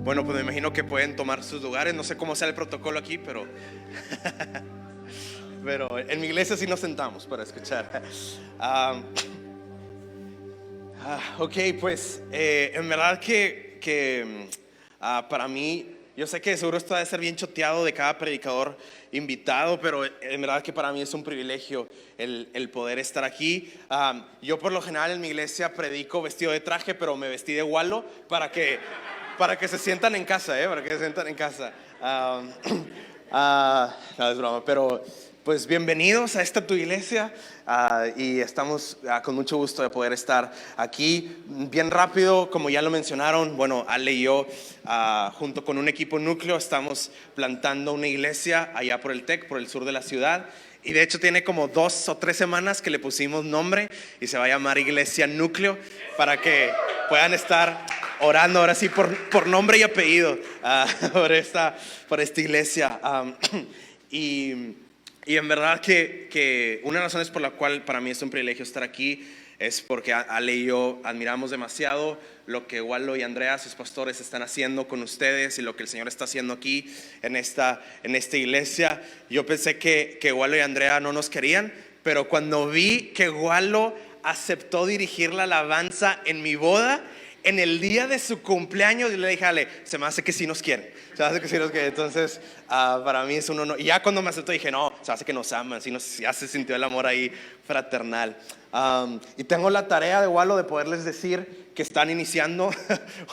Bueno, pues me imagino que pueden tomar sus lugares. No sé cómo sea el protocolo aquí, pero pero en mi iglesia sí nos sentamos para escuchar. Ah, ok, pues en verdad que para mí, yo sé que seguro esto debe ser bien choteado de cada predicador invitado, pero en verdad que para mí es un privilegio el poder estar aquí. Yo por lo general en mi iglesia predico vestido de traje, pero me vestí de Wallo para que se sientan en casa, para que se sientan en casa. No es broma, pero pues bienvenidos a esta tu iglesia. Y estamos con mucho gusto de poder estar aquí. Bien rápido, como ya lo mencionaron, bueno, Ale y yo junto con un equipo núcleo estamos plantando una iglesia allá por el TEC, por el sur de la ciudad. Y de hecho tiene como 2 o 3 semanas que le pusimos nombre y se va a llamar Iglesia Núcleo, para que puedan estar orando ahora sí por nombre y apellido por esta iglesia. Y en verdad que una de las razones por la cual para mí es un privilegio estar aquí es porque Ale y yo admiramos demasiado lo que Wallo y Andrea, sus pastores, están haciendo con ustedes y lo que el Señor está haciendo aquí en esta iglesia. Yo pensé que Wallo y Andrea no nos querían, pero cuando vi que Wallo aceptó dirigir la alabanza en mi boda, en el día de su cumpleaños, yo le dije: Ale, se me hace que sí nos quieren. Se me hace que sí nos quieren. Entonces, para mí es un honor. Y ya cuando me aceptó dije: no, se hace que nos aman. Ya se sintió el amor ahí fraternal. Y tengo la tarea de Wallo de poderles decir que están iniciando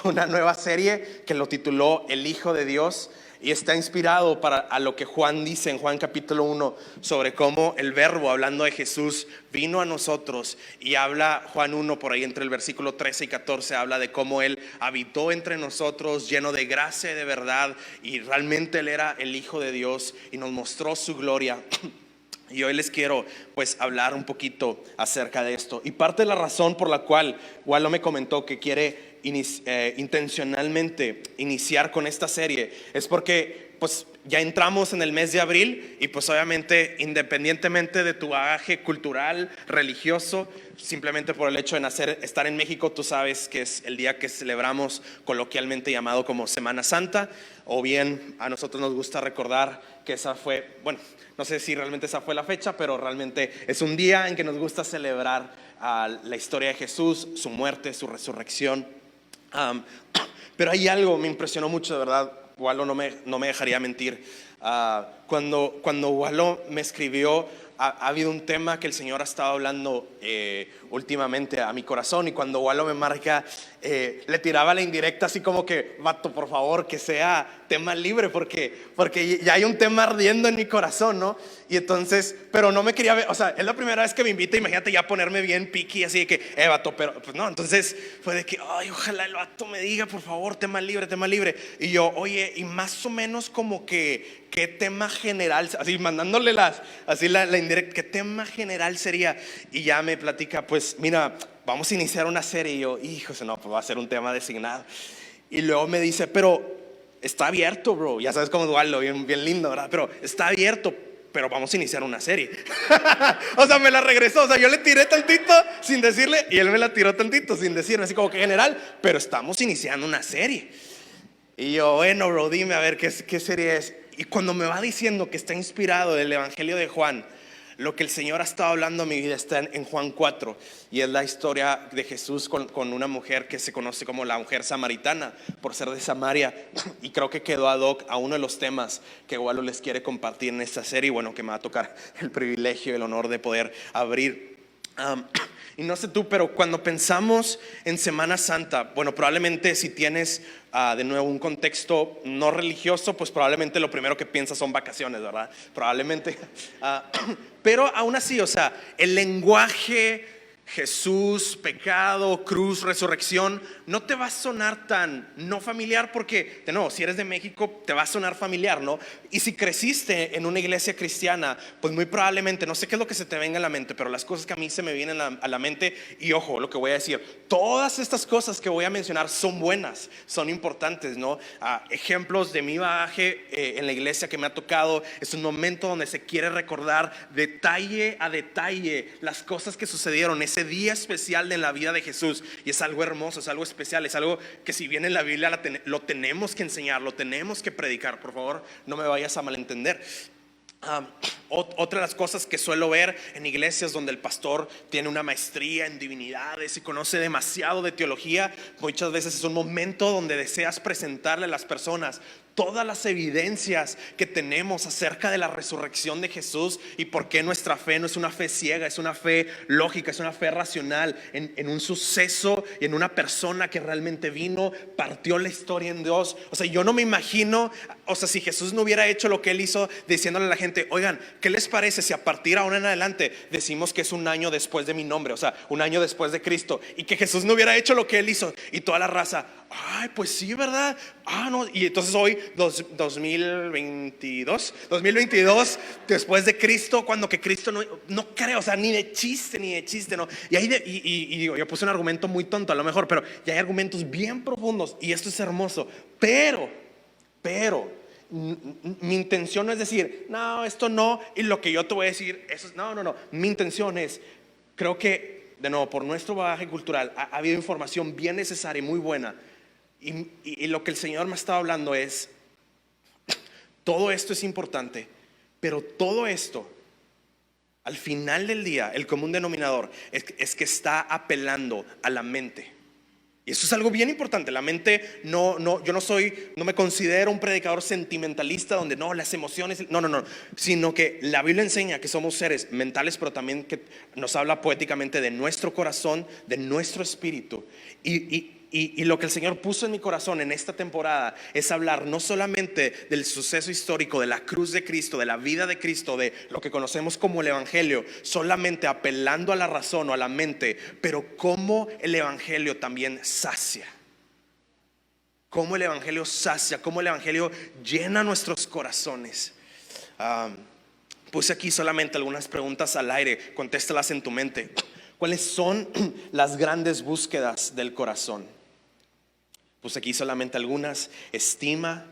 una nueva serie que lo tituló El Hijo de Dios. Y está inspirado a lo que Juan dice en Juan capítulo 1 sobre cómo el verbo, hablando de Jesús, vino a nosotros. Y habla Juan 1 por ahí entre el versículo 13 y 14, habla de cómo Él habitó entre nosotros lleno de gracia y de verdad, y realmente Él era el Hijo de Dios y nos mostró su gloria. Y hoy les quiero pues hablar un poquito acerca de esto. Y parte de la razón por la cual Wallo me comentó que quiere intencionalmente iniciar con esta serie es porque pues ya entramos en el mes de abril y pues obviamente independientemente de tu bagaje cultural, religioso, simplemente por el hecho de estar en México, tú sabes que es el día que celebramos coloquialmente llamado como Semana Santa, o bien a nosotros nos gusta recordar que esa fue, bueno, no sé si realmente esa fue la fecha, pero realmente es un día en que nos gusta celebrar la historia de Jesús, su muerte, su resurrección. Pero hay algo, me impresionó mucho, de verdad. Wallo no me dejaría mentir. Cuando Wallo me escribió, ha habido un tema que el Señor ha estado hablando últimamente a mi corazón. Y cuando Wallo me marca, le tiraba la indirecta así como que: vato, por favor, que sea tema libre, porque ya hay un tema ardiendo en mi corazón, ¿no? Y entonces, pero no me quería ver, o sea, es la primera vez que me invita, imagínate ya ponerme bien picky, así de que, vato, pero pues no. Entonces fue de que, ay, ojalá el vato me diga, por favor, tema libre, tema libre. Y yo, oye, y más o menos como que, ¿qué tema general? Así mandándole la indirecta, ¿qué tema general sería? Y ya me platica, pues mira, vamos a iniciar una serie. Y yo, híjole, no, pues va a ser un tema designado. Y luego me dice, pero está abierto, bro. Ya sabes cómo es Wallo, bien lindo, ¿verdad? Pero está abierto, pero vamos a iniciar una serie. O sea, me la regresó. O sea, yo le tiré tantito sin decirle y él me la tiró tantito sin decirme, así como que general, pero estamos iniciando una serie. Y yo, bueno, bro, dime a ver qué serie es. Y cuando me va diciendo que está inspirado del Evangelio de Juan, lo que el Señor ha estado hablando a mi vida está en Juan 4. Y es la historia de Jesús con una mujer que se conoce como la mujer samaritana, por ser de Samaria. Y creo que quedó ad hoc a uno de los temas que Wallo les quiere compartir en esta serie. Y bueno, que me va a tocar el privilegio y el honor de poder abrir. Y no sé tú, pero cuando pensamos en Semana Santa, bueno, probablemente si tienes de nuevo un contexto no religioso, pues probablemente lo primero que piensas son vacaciones, ¿verdad? Probablemente. Pero aún así, o sea, el lenguaje Jesús, pecado, cruz, resurrección, no te va a sonar tan no familiar, porque de nuevo, si eres de México te va a sonar familiar, ¿no? Y si creciste en una iglesia cristiana, pues muy probablemente, no sé qué es lo que se te venga a la mente, pero las cosas que a mí se me vienen a la mente, y ojo, lo que voy a decir, todas estas cosas que voy a mencionar son buenas, son importantes, ¿no? Ejemplos de mi bagaje en la iglesia que me ha tocado, es un momento donde se quiere recordar detalle a detalle las cosas que sucedieron ese día especial de la vida de Jesús, y es algo hermoso, es algo especial. especial, es algo que si bien en la Biblia lo tenemos que enseñar, lo tenemos que predicar. Por favor, no me vayas a malentender. Otra de las cosas que suelo ver en iglesias donde el pastor tiene una maestría en divinidades y conoce demasiado de teología, muchas veces es un momento donde deseas presentarle a las personas todas las evidencias que tenemos acerca de la resurrección de Jesús y por qué nuestra fe no es una fe ciega, es una fe lógica, es una fe racional en un suceso y en una persona que realmente vino, partió la historia en Dios. O sea, yo no me imagino, o sea, si Jesús no hubiera hecho lo que Él hizo, diciéndole a la gente: oigan, ¿qué les parece si a partir de ahora en adelante decimos que es un año después de mi nombre? O sea, un año después de Cristo. Y que Jesús no hubiera hecho lo que Él hizo y toda la raza: ay, pues sí, ¿verdad? No. Y entonces hoy 2022 después de Cristo, cuando que Cristo no creo, o sea, ni de chiste, ¿no? Y ahí digo, yo puse un argumento muy tonto a lo mejor, pero ya hay argumentos bien profundos y esto es hermoso. Pero mi intención no es decir, no, esto no, y lo que yo te voy a decir, eso es, no. Mi intención es, creo que, de nuevo, por nuestro bagaje cultural, ha habido información bien necesaria y muy buena. Y lo que el Señor me estaba hablando es: todo esto es importante, pero todo esto, al final del día, el común denominador es que está apelando a la mente. Y eso es algo bien importante. La mente, yo no me considero un predicador sentimentalista donde no, las emociones, no, sino que la Biblia enseña que somos seres mentales, pero también que nos habla poéticamente de nuestro corazón, de nuestro espíritu. Y lo que el Señor puso en mi corazón en esta temporada es hablar no solamente del suceso histórico de la cruz de Cristo, de la vida de Cristo, de lo que conocemos como el Evangelio, solamente apelando a la razón o a la mente, pero cómo el Evangelio también sacia. Cómo el Evangelio sacia, cómo el Evangelio llena nuestros corazones. Puse aquí solamente algunas preguntas al aire, contéstalas en tu mente. ¿Cuáles son las grandes búsquedas del corazón? Puse aquí solamente algunas: estima,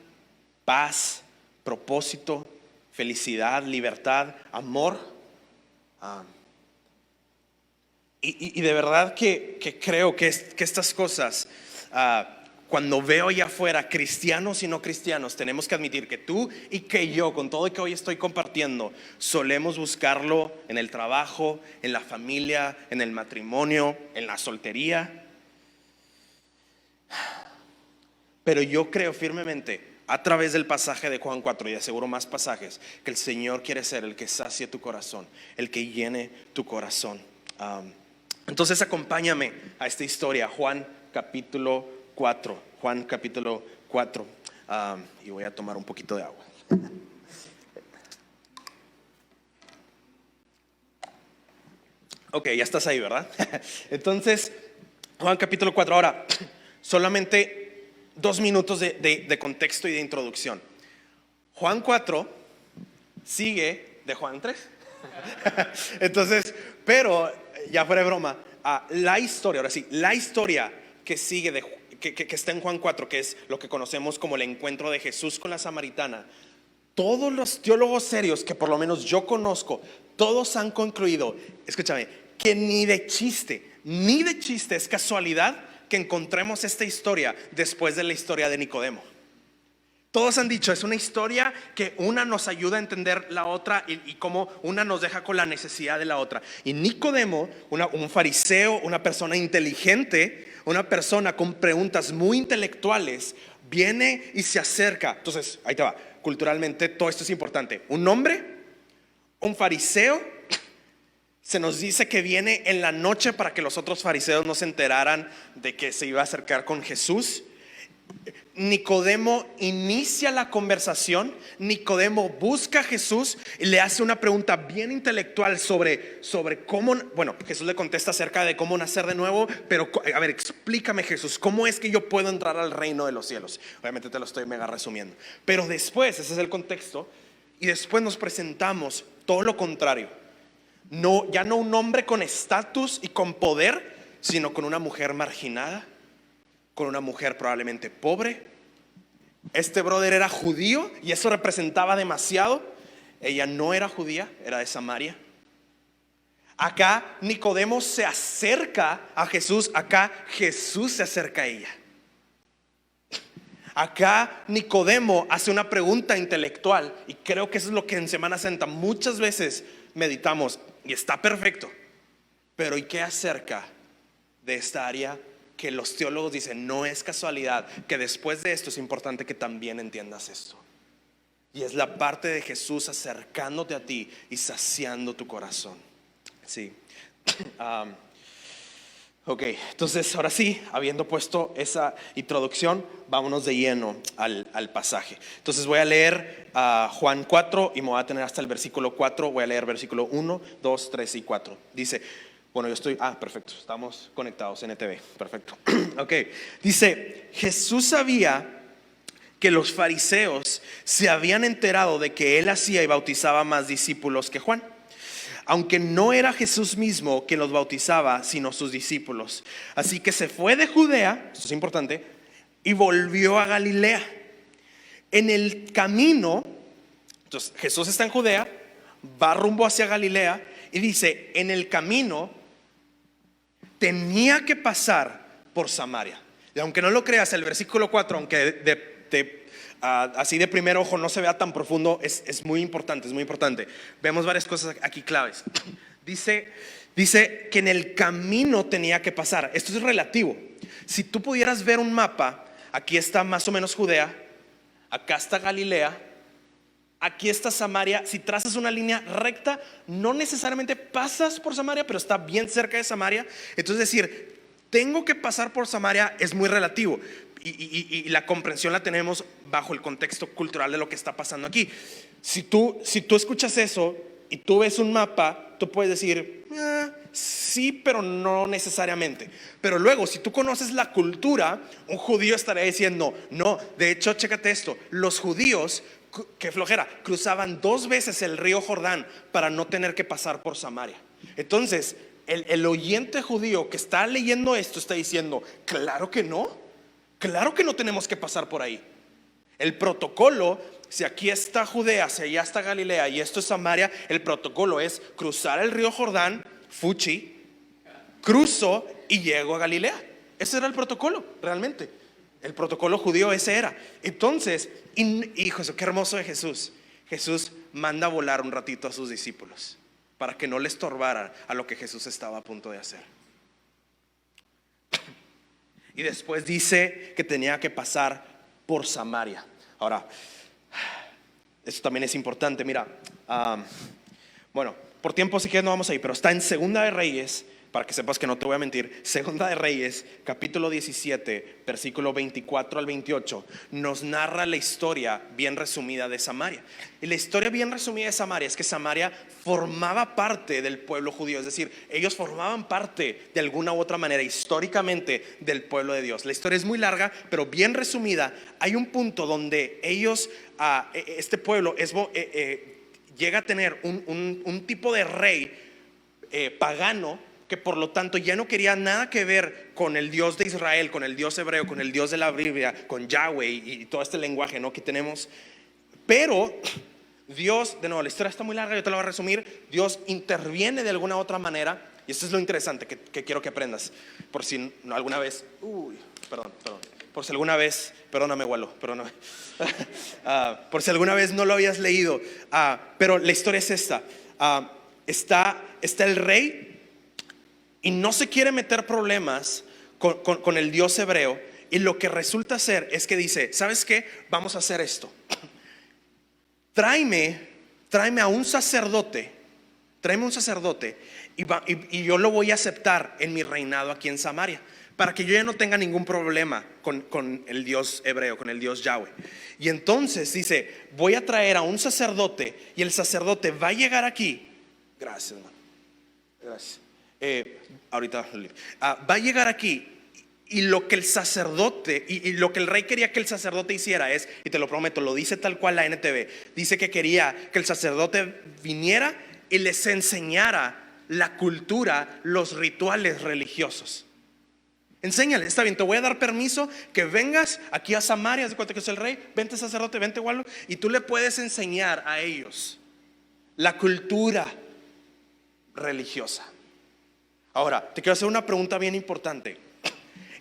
paz, propósito, felicidad, libertad, amor. Y de verdad que creo que estas cosas, cuando veo allá afuera cristianos y no cristianos, tenemos que admitir que tú y que yo, con todo lo que hoy estoy compartiendo, solemos buscarlo en el trabajo, en la familia, en el matrimonio, en la soltería. Pero yo creo firmemente, a través del pasaje de Juan 4 y de seguro más pasajes, que el Señor quiere ser el que sacie tu corazón, el que llene tu corazón. Entonces acompáñame a esta historia, Juan capítulo 4. Juan capítulo 4. Y voy a tomar un poquito de agua. Ok, ya estás ahí, ¿verdad? Entonces, Juan capítulo 4. Ahora, solamente 2 minutos de contexto y de introducción. Juan 4 sigue de Juan 3. Entonces, pero ya fuera de broma, la historia, ahora sí, la historia que sigue que está en Juan 4, que es lo que conocemos como el encuentro de Jesús con la samaritana, todos los teólogos serios que por lo menos yo conozco, todos han concluido, escúchame, que ni de chiste es casualidad que encontremos esta historia después de la historia de Nicodemo. Todos han dicho, es una historia que una nos ayuda a entender la otra y cómo una nos deja con la necesidad de la otra. Y Nicodemo, un fariseo, una persona inteligente, una persona con preguntas muy intelectuales, viene y se acerca. Entonces, ahí te va, culturalmente todo esto es importante. Un hombre, un fariseo, se nos dice que viene en la noche para que los otros fariseos no se enteraran de que se iba a acercar con Jesús. Nicodemo inicia la conversación. Nicodemo busca a Jesús y le hace una pregunta bien intelectual sobre cómo, bueno, Jesús le contesta acerca de cómo nacer de nuevo, pero a ver, explícame, Jesús, ¿cómo es que yo puedo entrar al reino de los cielos? Obviamente te lo estoy mega resumiendo, pero después, ese es el contexto, y después nos presentamos todo lo contrario. No, ya no un hombre con estatus y con poder, sino con una mujer marginada, con una mujer probablemente pobre. Este brother era judío y eso representaba demasiado. Ella no era judía, era de Samaria. Acá Nicodemo se acerca a Jesús, acá Jesús se acerca a ella. Acá Nicodemo hace una pregunta intelectual y creo que eso es lo que en Semana Santa muchas veces meditamos y está perfecto. Pero ¿y qué acerca de esta área que los teólogos dicen no es casualidad que después de esto es importante que también entiendas esto? Y es la parte de Jesús acercándote a ti y saciando tu corazón. Sí. Ok, entonces ahora sí, habiendo puesto esa introducción, vámonos de lleno al pasaje. Entonces voy a leer Juan 4 y me voy a tener hasta el versículo 4. Voy a leer versículo 1, 2, 3 y 4. Dice, bueno, yo estoy, perfecto, estamos conectados, NTV, perfecto. Ok, dice, Jesús sabía que los fariseos se habían enterado de que él hacía y bautizaba más discípulos que Juan, aunque no era Jesús mismo quien los bautizaba, sino sus discípulos. Así que se fue de Judea, esto es importante, y volvió a Galilea. En el camino, entonces Jesús está en Judea, va rumbo hacia Galilea y dice, en el camino tenía que pasar por Samaria. Y aunque no lo creas, el versículo 4, aunque así de primer ojo no se vea tan profundo, es muy importante, es muy importante. Vemos varias cosas aquí claves. Dice que en el camino tenía que pasar. Esto es relativo. Si tú pudieras ver un mapa, aquí está más o menos Judea, acá está Galilea, aquí está Samaria. Si trazas una línea recta, no necesariamente pasas por Samaria, pero está bien cerca de Samaria. Entonces decir, tengo que pasar por Samaria es muy relativo. Y la comprensión la tenemos bajo el contexto cultural de lo que está pasando aquí. Si tú escuchas eso y tú ves un mapa, tú puedes decir, sí, pero no necesariamente. Pero luego, si tú conoces la cultura, un judío estaría diciendo, no, de hecho, chécate esto, los judíos, qué flojera, cruzaban 2 veces el río Jordán para no tener que pasar por Samaria. Entonces, el oyente judío que está leyendo esto está diciendo, claro que no. Claro que no tenemos que pasar por ahí. El protocolo, si aquí está Judea, si allá está Galilea y esto es Samaria, el protocolo es cruzar el río Jordán, Fuchi, cruzo y llego a Galilea. Ese era el protocolo, realmente. El protocolo judío ese era. Entonces, hijos, qué hermoso de Jesús. Jesús manda a volar un ratito a sus discípulos para que no les estorbara a lo que Jesús estaba a punto de hacer. Y después dice que tenía que pasar por Samaria. Ahora, esto también es importante. Mira, bueno, por tiempo si quieres no vamos ahí, pero está en Segunda de Reyes, para que sepas que no te voy a mentir. Segunda de Reyes, capítulo 17, versículo 24 al 28, nos narra la historia bien resumida de Samaria. Y la historia bien resumida de Samaria es que Samaria formaba parte del pueblo judío. Es decir, ellos formaban parte de alguna u otra manera históricamente del pueblo de Dios. La historia es muy larga, pero bien resumida. Hay un punto donde ellos, este pueblo llega a tener un tipo de rey pagano, que por lo tanto ya no quería nada que ver con el Dios de Israel, con el Dios hebreo, con el Dios de la Biblia, con Yahweh y todo este lenguaje, ¿no?, que tenemos. Pero Dios, de nuevo, la historia está muy larga, yo te la voy a resumir. Dios interviene de alguna otra manera, y esto es lo interesante que quiero que aprendas. Por si alguna vez, por si alguna vez, perdóname, Walo, perdóname. Por si alguna vez no lo habías leído, pero la historia es esta. Está el rey y no se quiere meter problemas con el Dios hebreo, y lo que resulta ser es que dice, ¿sabes qué? Vamos a hacer esto. Tráeme a un sacerdote, y yo lo voy a aceptar en mi reinado aquí en Samaria, para que yo ya no tenga ningún problema con el Dios hebreo, con el Dios Yahweh. Y entonces dice, voy a traer a un sacerdote, y el sacerdote va a llegar aquí. Gracias, hermano. Gracias. Ahorita va a llegar aquí, y lo que el sacerdote y lo que el rey quería que el sacerdote hiciera es, y te lo prometo, lo dice tal cual la NTV, dice que quería que el sacerdote viniera y les enseñara la cultura, los rituales religiosos. Enséñale, está bien, te voy a dar permiso que vengas aquí a Samaria, haz de cuenta que es el rey, vente sacerdote, vente Wallo, y tú le puedes enseñar a ellos la cultura religiosa. Ahora, te quiero hacer una pregunta bien importante.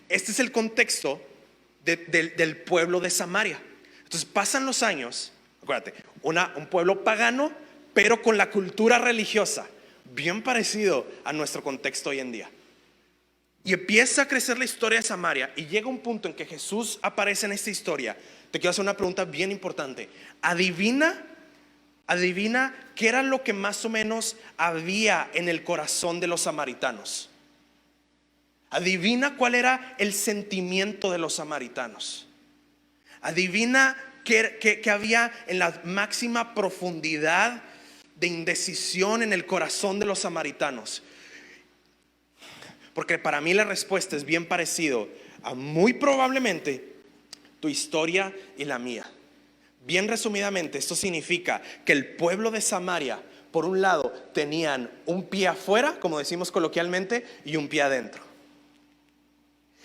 Este es el contexto del pueblo de Samaria. Entonces pasan los años, acuérdate, un pueblo pagano, pero con la cultura religiosa, bien parecido a nuestro contexto hoy en día. Y empieza a crecer la historia de Samaria y llega un punto en que Jesús aparece en esta historia. Te quiero hacer una pregunta bien importante. Adivina qué era lo que más o menos había en el corazón de los samaritanos. Adivina cuál era el sentimiento de los samaritanos. Adivina qué había en la máxima profundidad de indecisión en el corazón de los samaritanos. Porque para mí la respuesta es bien parecido a muy probablemente tu historia y la mía. Bien resumidamente, esto significa que el pueblo de Samaria, por un lado, tenían un pie afuera, como decimos coloquialmente, y un pie adentro.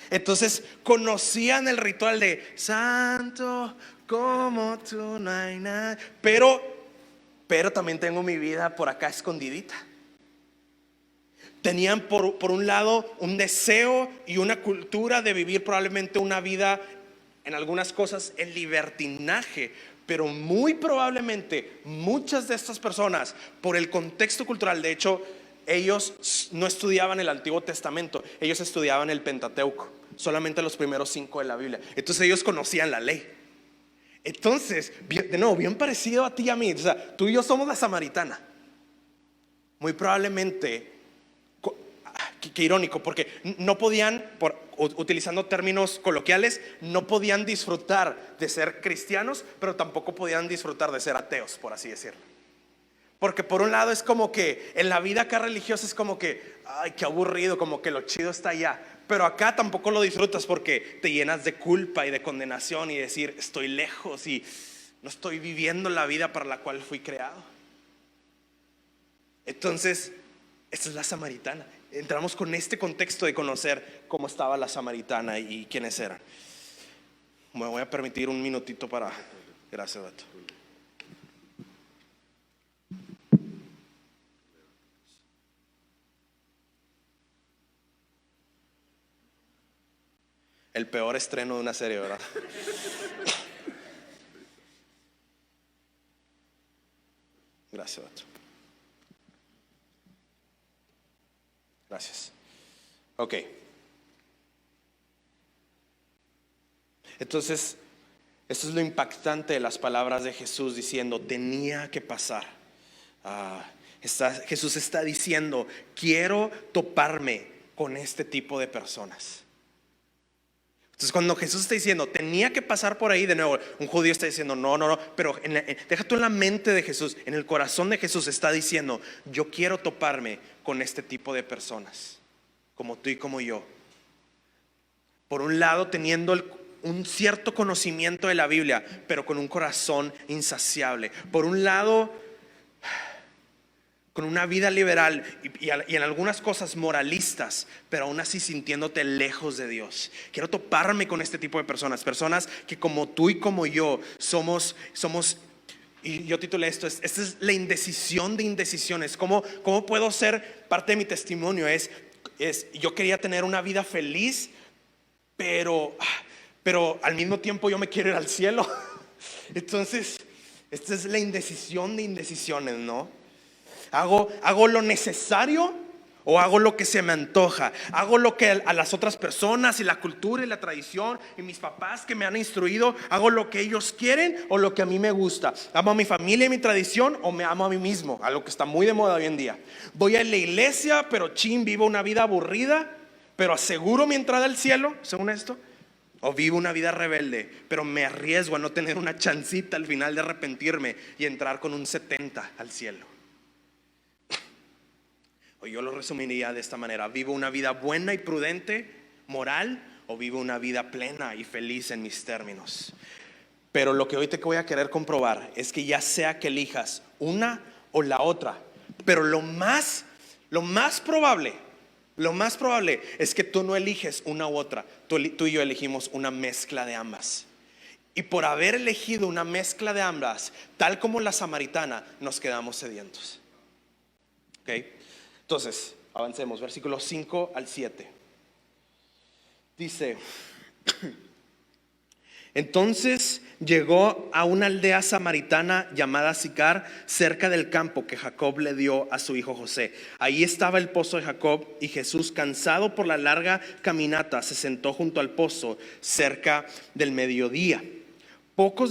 Entonces conocían el ritual de santo como tú no hay nada, pero también tengo mi vida por acá escondidita. Tenían por un lado un deseo y una cultura de vivir probablemente una vida en algunas cosas en libertinaje, pero muy probablemente muchas de estas personas, por el contexto cultural, de hecho ellos no estudiaban el Antiguo Testamento, ellos estudiaban el Pentateuco, solamente los primeros 5 de la Biblia. Entonces ellos conocían la ley. Entonces, de nuevo, bien parecido a ti y a mí, o sea, tú y yo somos la samaritana. Muy probablemente, qué irónico, porque no podían, utilizando términos coloquiales, no podían disfrutar de ser cristianos, pero tampoco podían disfrutar de ser ateos, por así decirlo. Porque por un lado es como que en la vida acá religiosa es como que, ay, qué aburrido, como que lo chido está allá. Pero acá tampoco lo disfrutas porque te llenas de culpa y de condenación y decir, estoy lejos y no estoy viviendo la vida para la cual fui creado. Entonces, esta es la samaritana. Entramos con este contexto de conocer cómo estaba la samaritana y quiénes eran. Me voy a permitir un minutito para... Gracias, Beto. El peor estreno de una serie, ¿verdad? Gracias, Beto. Gracias. Ok. Entonces, esto es lo impactante de las palabras de Jesús diciendo, tenía que pasar. Jesús está diciendo, quiero toparme con este tipo de personas. Entonces cuando Jesús está diciendo, tenía que pasar por ahí, de nuevo, un judío está diciendo, no, pero deja tú en la mente de Jesús, en el corazón de Jesús está diciendo, yo quiero toparme con este tipo de personas, como tú y como yo. Por un lado teniendo un cierto conocimiento de la Biblia, pero con un corazón insaciable. Por un lado, con una vida liberal y en algunas cosas moralistas, pero aún así sintiéndote lejos de Dios. Quiero toparme con este tipo de personas que como tú y como yo somos, y yo titulé esto, esta es la indecisión de indecisiones. ¿Cómo puedo ser parte de mi testimonio? Yo quería tener una vida feliz, pero al mismo tiempo yo me quiero ir al cielo. Entonces, esta es la indecisión de indecisiones, ¿no? ¿Hago lo necesario o hago lo que se me antoja? ¿Hago lo que a las otras personas y la cultura y la tradición y mis papás que me han instruido? ¿Hago lo que ellos quieren o lo que a mí me gusta? ¿Amo a mi familia y mi tradición o me amo a mí mismo? Algo que está muy de moda hoy en día. Voy a la iglesia, pero vivo una vida aburrida, pero aseguro mi entrada al cielo, según esto. O vivo una vida rebelde, pero me arriesgo a no tener una chancita al final de arrepentirme y entrar con un 70 al cielo. O yo lo resumiría de esta manera: ¿vivo una vida buena y prudente, moral, o vivo una vida plena y feliz en mis términos? Pero lo que hoy te voy a querer comprobar es que ya sea que elijas una o la otra, pero lo más probable es que tú no eliges una u otra. Tú y yo elegimos una mezcla de ambas. Y por haber elegido una mezcla de ambas, tal como la samaritana, nos quedamos sedientos. ¿Ok? Entonces, avancemos, versículos 5 al 7. Dice: entonces llegó a una aldea samaritana llamada Sicar, cerca del campo que Jacob le dio a su hijo José. Ahí estaba el pozo de Jacob, y Jesús, cansado por la larga caminata, se sentó junto al pozo cerca del mediodía. Poco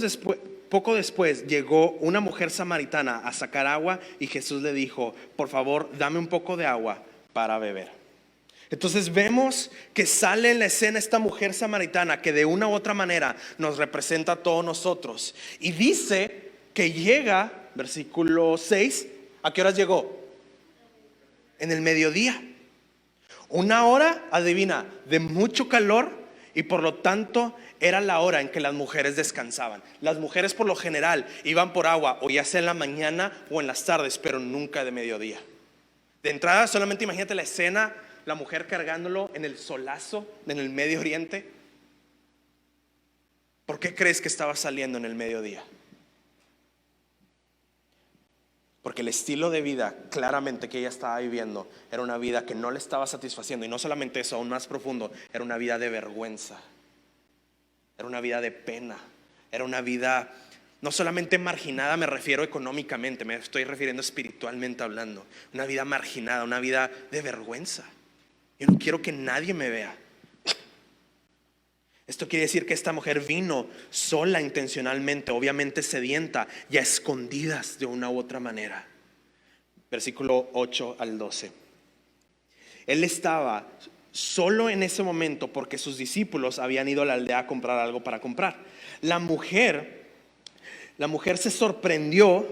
después llegó una mujer samaritana a sacar agua, y Jesús le dijo: por favor, dame un poco de agua para beber. Entonces vemos que sale en la escena esta mujer samaritana que de una u otra manera nos representa a todos nosotros. Y dice que llega, versículo 6, ¿a qué horas llegó? En el mediodía. Una hora, adivina, de mucho calor, y por lo tanto era la hora en que las mujeres descansaban. Las mujeres por lo general iban por agua, o ya sea en la mañana o en las tardes, pero nunca de mediodía. De entrada, solamente imagínate la escena: la mujer cargándolo en el solazo en el Medio Oriente. ¿Por qué crees que estaba saliendo en el mediodía? Porque el estilo de vida claramente que ella estaba viviendo era una vida que no le estaba satisfaciendo. Y no solamente eso, aún más profundo, era una vida de vergüenza, era una vida de pena, era una vida no solamente marginada, me refiero económicamente, me estoy refiriendo espiritualmente hablando. Una vida marginada, una vida de vergüenza. Yo no quiero que nadie me vea. Esto quiere decir que esta mujer vino sola intencionalmente, obviamente sedienta y a escondidas de una u otra manera. Versículo 8 al 12. Él estaba solo en ese momento porque sus discípulos habían ido a la aldea a comprar algo para comprar. La mujer se sorprendió,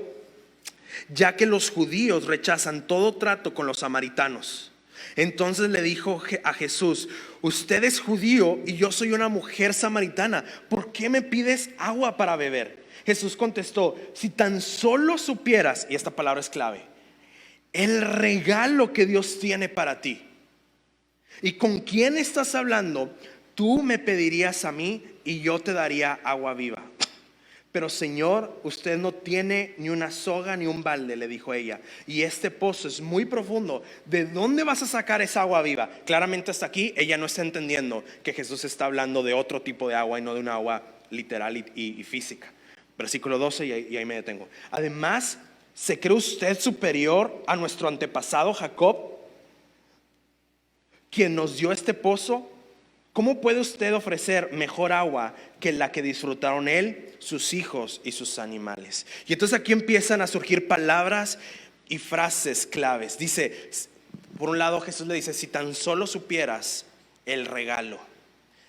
ya que los judíos rechazan todo trato con los samaritanos. Entonces le dijo a Jesús: usted es judío y yo soy una mujer samaritana, ¿por qué me pides agua para beber? Jesús contestó: si tan solo supieras, y esta palabra es clave, el regalo que Dios tiene para ti y con quién estás hablando, tú me pedirías a mí y yo te daría agua viva. Pero Señor, usted no tiene ni una soga ni un balde, le dijo ella, y este pozo es muy profundo. ¿De dónde vas a sacar esa agua viva? Claramente hasta aquí ella no está entendiendo que Jesús está hablando de otro tipo de agua y no de una agua literal y física. Versículo 12, y ahí me detengo. Además, ¿se cree usted superior a nuestro antepasado Jacob, quien nos dio este pozo? ¿Cómo puede usted ofrecer mejor agua que la que disfrutaron él, sus hijos y sus animales? Y entonces aquí empiezan a surgir palabras y frases claves. Dice, por un lado Jesús le dice: si tan solo supieras el regalo.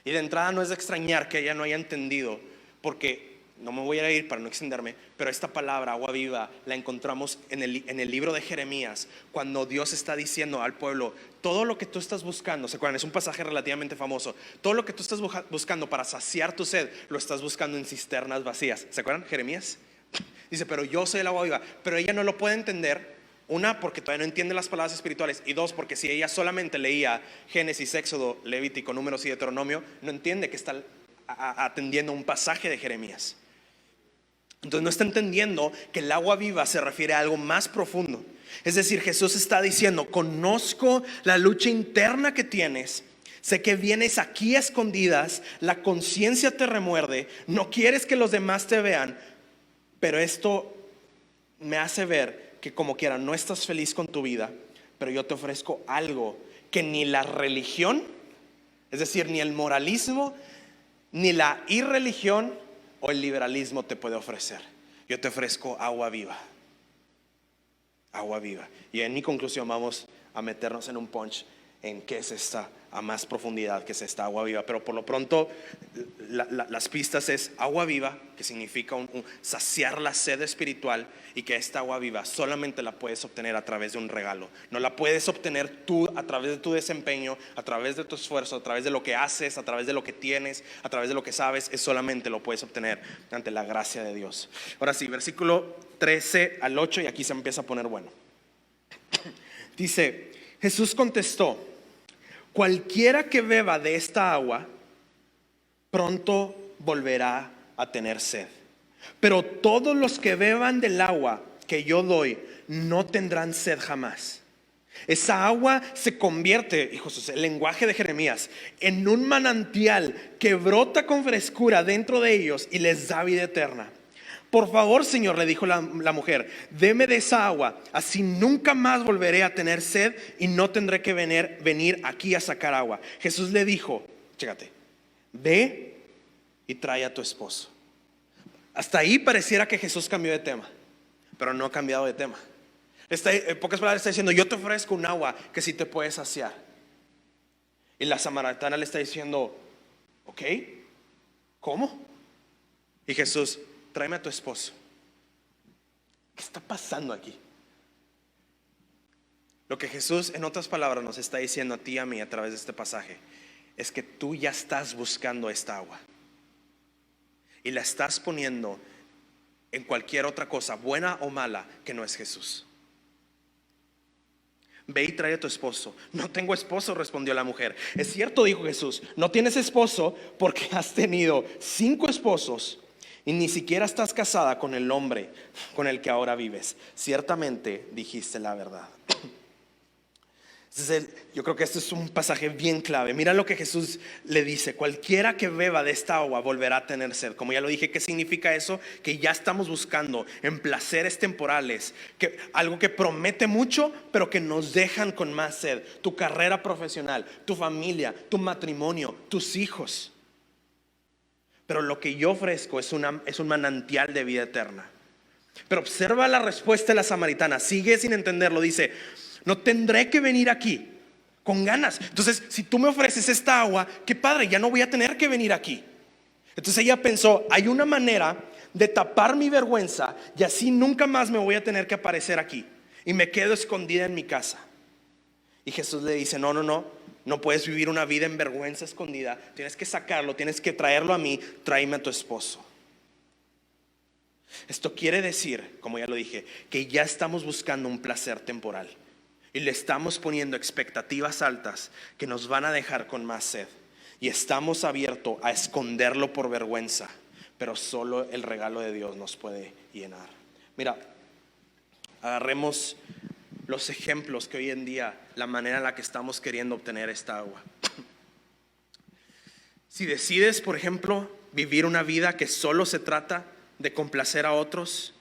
Y de entrada no es de extrañar que ella no haya entendido, porque no me voy a ir para no extenderme, pero esta palabra agua viva la encontramos en el libro de Jeremías, cuando Dios está diciendo al pueblo: todo lo que tú estás buscando, ¿se acuerdan? Es un pasaje relativamente famoso. Todo lo que tú estás buscando para saciar tu sed, lo estás buscando en cisternas vacías. ¿Se acuerdan? Jeremías dice: pero yo soy el agua viva. Pero ella no lo puede entender. Una, porque todavía no entiende las palabras espirituales. Y dos, porque si ella solamente leía Génesis, Éxodo, Levítico, Números y Deuteronomio, no entiende que está atendiendo un pasaje de Jeremías. Entonces no está entendiendo que el agua viva se refiere a algo más profundo. Es decir, Jesús está diciendo: conozco la lucha interna que tienes, sé que vienes aquí a escondidas, la conciencia te remuerde, no quieres que los demás te vean, pero esto me hace ver que como quiera no estás feliz con tu vida, pero yo te ofrezco algo que ni la religión, es decir, ni el moralismo, ni la irreligión o el liberalismo te puede ofrecer. Yo te ofrezco agua viva. Agua viva. Y en mi conclusión vamos a meternos en un punch en qué es esta, a más profundidad, que es esta agua viva. Pero por lo pronto las pistas es agua viva, que significa saciar la sed espiritual, y que esta agua viva solamente la puedes obtener a través de un regalo. No la puedes obtener tú a través de tu desempeño, a través de tu esfuerzo, a través de lo que haces, a través de lo que tienes, a través de lo que sabes. Es solamente lo puedes obtener ante la gracia de Dios. Ahora sí, versículo 13 al 8, y aquí se empieza a poner bueno. Dice: Jesús contestó: cualquiera que beba de esta agua pronto volverá a tener sed, pero todos los que beban del agua que yo doy no tendrán sed jamás. Esa agua se convierte, hijos, el lenguaje de Jeremías, en un manantial que brota con frescura dentro de ellos y les da vida eterna. Por favor, Señor, le dijo la mujer, deme de esa agua, así nunca más volveré a tener sed y no tendré que venir aquí a sacar agua. Jesús le dijo, chécate, ve y trae a tu esposo. Hasta ahí pareciera que Jesús cambió de tema, pero no ha cambiado de tema. En pocas palabras está diciendo, yo te ofrezco un agua que sí te puede saciar. Y la samaritana le está diciendo, ok, ¿cómo? Y Jesús, tráeme a tu esposo. ¿Qué está pasando aquí? Lo que Jesús, en otras palabras, nos está diciendo a ti y a mí a través de este pasaje es que tú ya estás buscando esta agua y la estás poniendo en cualquier otra cosa, buena o mala, que no es Jesús. Ve y trae a tu esposo. No tengo esposo, respondió la mujer. Es cierto, dijo Jesús, no tienes esposo porque has tenido 5 esposos y ni siquiera estás casada con el hombre con el que ahora vives. Ciertamente dijiste la verdad. Yo creo que este es un pasaje bien clave. Mira lo que Jesús le dice: cualquiera que beba de esta agua volverá a tener sed. Como ya lo dije, ¿qué significa eso? Que ya estamos buscando en placeres temporales, algo que promete mucho pero que nos dejan con más sed. Tu carrera profesional, tu familia, tu matrimonio, tus hijos. Pero lo que yo ofrezco es un manantial de vida eterna. Pero observa la respuesta de la samaritana. Sigue sin entenderlo. Dice: no tendré que venir aquí con ganas. Entonces, si tú me ofreces esta agua, qué padre, ya no voy a tener que venir aquí. Entonces ella pensó: hay una manera de tapar mi vergüenza y así nunca más me voy a tener que aparecer aquí. Y me quedo escondida en mi casa. Y Jesús le dice: no puedes vivir una vida en vergüenza escondida. Tienes que sacarlo, tienes que traerlo a mí. Tráeme a tu esposo. Esto quiere decir, como ya lo dije, que ya estamos buscando un placer temporal y le estamos poniendo expectativas altas que nos van a dejar con más sed, y estamos abiertos a esconderlo por vergüenza, pero solo el regalo de Dios nos puede llenar. Mira, agarremos los ejemplos que hoy en día, la manera en la que estamos queriendo obtener esta agua. Si decides, por ejemplo, vivir una vida que solo se trata de complacer a otros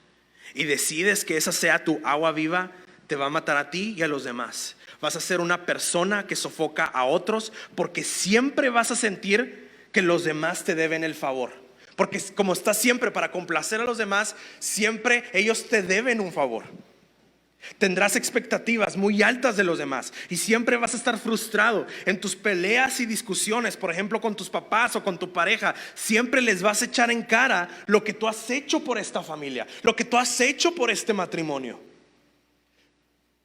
y decides que esa sea tu agua viva, te va a matar a ti y a los demás. Vas a ser una persona que sofoca a otros porque siempre vas a sentir que los demás te deben el favor. Porque como estás siempre para complacer a los demás, siempre ellos te deben un favor. Tendrás expectativas muy altas de los demás y siempre vas a estar frustrado en tus peleas y discusiones, por ejemplo con tus papás o con tu pareja. Siempre les vas a echar en cara lo que tú has hecho por esta familia, lo que tú has hecho por este matrimonio.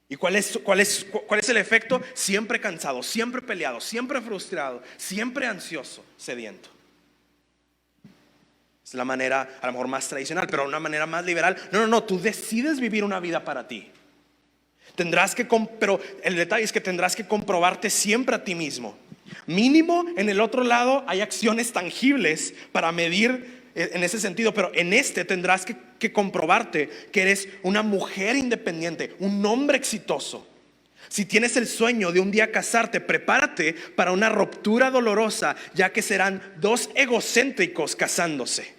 ¿Y cuál es el efecto? Siempre cansado, siempre peleado, siempre frustrado, siempre ansioso, sediento. Es la manera a lo mejor más tradicional, pero una manera más liberal. No, tú decides vivir una vida para ti. Pero el detalle es que tendrás que comprobarte siempre a ti mismo. Mínimo en el otro lado hay acciones tangibles para medir en ese sentido, pero en este tendrás que comprobarte que eres una mujer independiente, un hombre exitoso. Si tienes el sueño de un día casarte, prepárate para una ruptura dolorosa, ya que serán 2 egocéntricos casándose.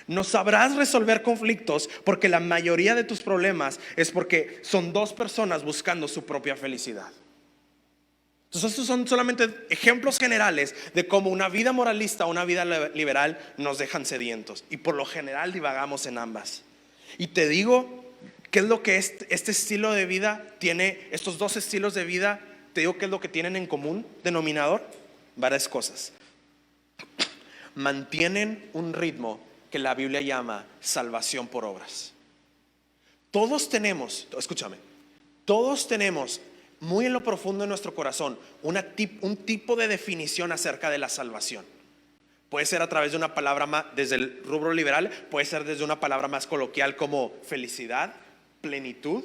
No sabrás resolver conflictos porque la mayoría de tus problemas es porque son 2 personas buscando su propia felicidad. Entonces estos son solamente ejemplos generales de cómo una vida moralista o una vida liberal nos dejan sedientos, y por lo general divagamos en ambas. Y te digo, ¿qué es lo que este estilo de vida tiene? Estos 2 estilos de vida, te digo, ¿qué es lo que tienen en común denominador? Varias cosas. Mantienen un ritmo que la Biblia llama salvación por obras. Todos tenemos, escúchame, todos tenemos muy en lo profundo de nuestro corazón un tipo de definición acerca de la salvación. Puede ser a través de una palabra más, desde el rubro liberal, puede ser desde una palabra más coloquial como felicidad, plenitud.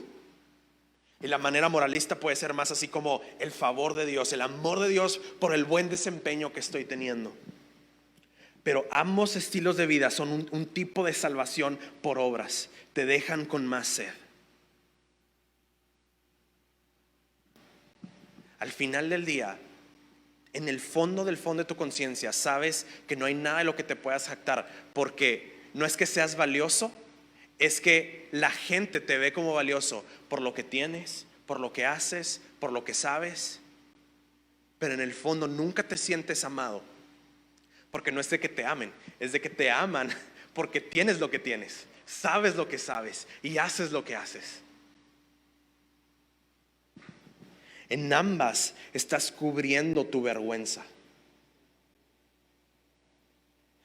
Y la manera moralista puede ser más así como el favor de Dios, el amor de Dios por el buen desempeño que estoy teniendo. Pero ambos estilos de vida son un tipo de salvación por obras. Te dejan con más sed. al final del día, en el fondo del fondo de tu conciencia, sabes que no hay nada de lo que te puedas jactar, porque no es que seas valioso, es que la gente te ve como valioso por lo que tienes, por lo que haces, por lo que sabes. Pero en el fondo nunca te sientes amado, porque no es de que te amen, es de que te aman porque tienes lo que tienes, sabes lo que sabes y haces lo que haces. En ambas estás cubriendo tu vergüenza.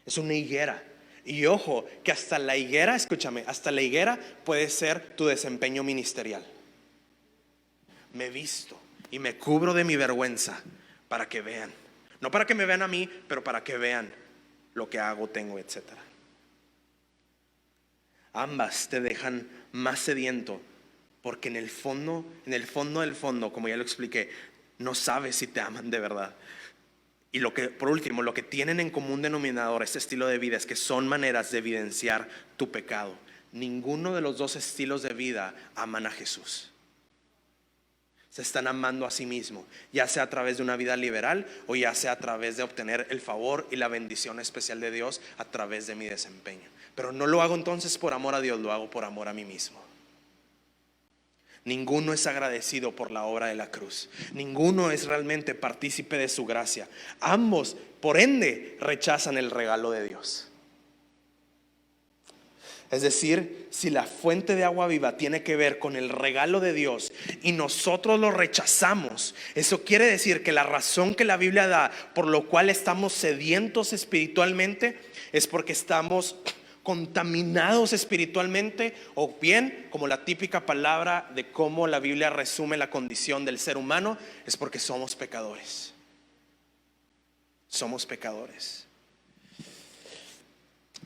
Es una higuera. Y ojo, que hasta la higuera, escúchame, hasta la higuera puede ser tu desempeño ministerial. Me visto y me cubro de mi vergüenza para que vean. No para que me vean a mí, pero para que vean lo que hago, tengo, etc. Ambas te dejan más sediento, porque en el fondo del fondo, como ya lo expliqué, no sabes si te aman de verdad. Y por último, lo que tienen en común denominador este estilo de vida es que son maneras de evidenciar tu pecado. Ninguno de los dos estilos de vida aman a Jesús. Se están amando a sí mismo, ya sea a través de una vida liberal o ya sea a través de obtener el favor y la bendición especial de Dios a través de mi desempeño. Pero no lo hago entonces por amor a Dios, lo hago por amor a mí mismo. Ninguno es agradecido por la obra de la cruz. Ninguno es realmente partícipe de su gracia. Ambos, por ende, rechazan el regalo de Dios. Es decir, si la fuente de agua viva tiene que ver con el regalo de Dios y nosotros lo rechazamos, eso quiere decir que la razón que la Biblia da por lo cual estamos sedientos espiritualmente es porque estamos contaminados espiritualmente, o bien, como la típica palabra de cómo la Biblia resume la condición del ser humano, es porque somos pecadores. Somos pecadores.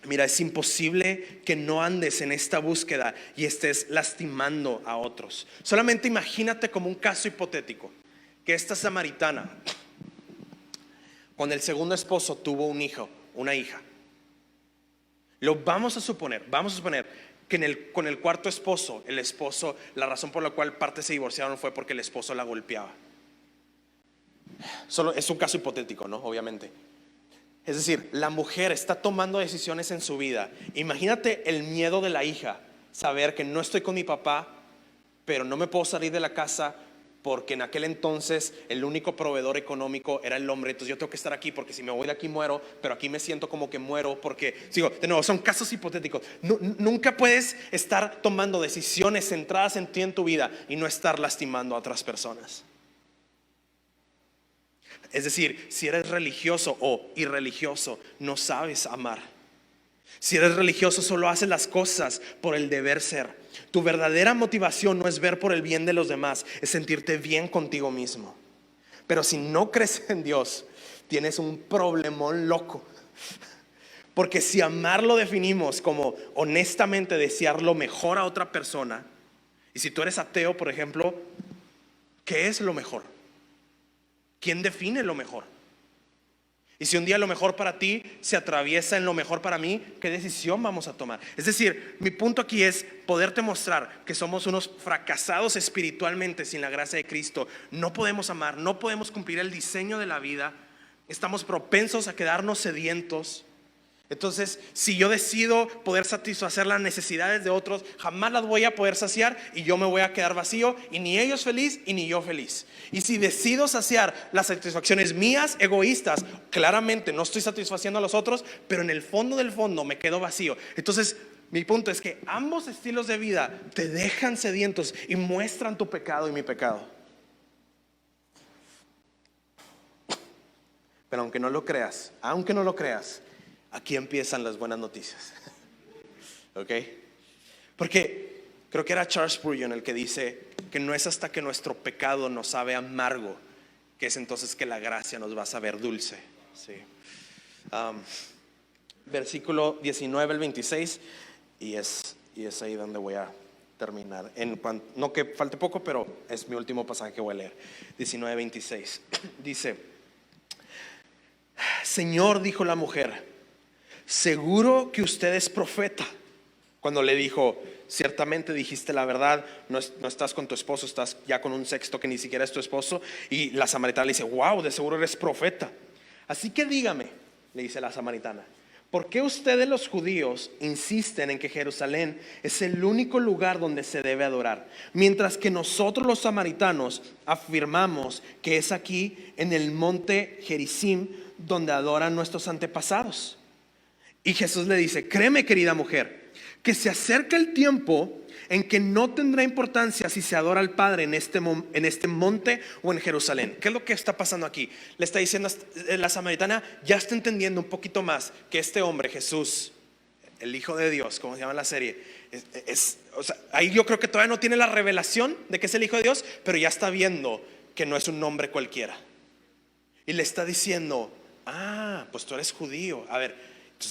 Mira, es imposible que no andes en esta búsqueda y estés lastimando a otros. Solamente imagínate como un caso hipotético, que esta samaritana, con el segundo esposo tuvo un hijo, una hija. Vamos a suponer que con el cuarto esposo, el esposo, la razón por la cual parte se divorciaron fue porque el esposo la golpeaba. Solo es un caso hipotético, ¿no? Obviamente. Es decir, la mujer está tomando decisiones en su vida. Imagínate el miedo de la hija, saber que no estoy con mi papá, pero no me puedo salir de la casa porque en aquel entonces el único proveedor económico era el hombre. Entonces yo tengo que estar aquí porque si me voy de aquí muero, pero aquí me siento como que muero porque, digo, de nuevo, son casos hipotéticos. Nunca puedes estar tomando decisiones centradas en ti en tu vida y no estar lastimando a otras personas. Es decir, si eres religioso o irreligioso, no sabes amar. Si eres religioso, solo haces las cosas por el deber ser. Tu verdadera motivación no es ver por el bien de los demás, es sentirte bien contigo mismo. Pero si no crees en Dios, tienes un problemón loco. Porque si amar lo definimos como honestamente desear lo mejor a otra persona, y si tú eres ateo, por ejemplo, ¿qué es lo mejor? ¿Quién define lo mejor? Y si un día lo mejor para ti se atraviesa en lo mejor para mí, ¿qué decisión vamos a tomar? Es decir, mi punto aquí es poderte mostrar que somos unos fracasados espiritualmente sin la gracia de Cristo. No podemos amar, no podemos cumplir el diseño de la vida. Estamos propensos a quedarnos sedientos. Entonces, si yo decido poder satisfacer las necesidades de otros, jamás las voy a poder saciar y yo me voy a quedar vacío, y ni ellos feliz y ni yo feliz. Y si decido saciar las satisfacciones mías, egoístas, claramente no estoy satisfaciendo a los otros, pero en el fondo del fondo me quedo vacío. Entonces, mi punto es que ambos estilos de vida te dejan sedientos y muestran tu pecado y mi pecado. Pero aunque no lo creas, aquí empiezan las buenas noticias. ¿Ok? Porque creo que era Charles Spurgeon el que dice que no es hasta que nuestro pecado nos sabe amargo que es entonces que la gracia nos va a saber dulce. Sí. Versículo 19 al 26, y es ahí donde voy a terminar. No que falte poco, pero es mi último pasaje que voy a leer. 19-26. Dice: Señor, dijo la mujer, seguro que usted es profeta. Cuando le dijo, ciertamente dijiste la verdad, no estás con tu esposo, estás ya con un sexto que ni siquiera es tu esposo. Y la samaritana le dice, wow, de seguro eres profeta. Así que dígame, le dice la samaritana, ¿por qué ustedes los judíos insisten en que Jerusalén es el único lugar donde se debe adorar, mientras que nosotros los samaritanos afirmamos que es aquí en el monte Gerizim donde adoran nuestros antepasados? Y Jesús le dice, créeme, querida mujer, que se acerca el tiempo en que no tendrá importancia si se adora al Padre en este monte o en Jerusalén. ¿Qué es lo que está pasando aquí? Le está diciendo, la samaritana ya está entendiendo un poquito más que este hombre, Jesús, el Hijo de Dios, como se llama en la serie, o sea, ahí yo creo que todavía no tiene la revelación de que es el Hijo de Dios, pero ya está viendo que no es un nombre cualquiera. Y le está diciendo, pues tú eres judío, a ver,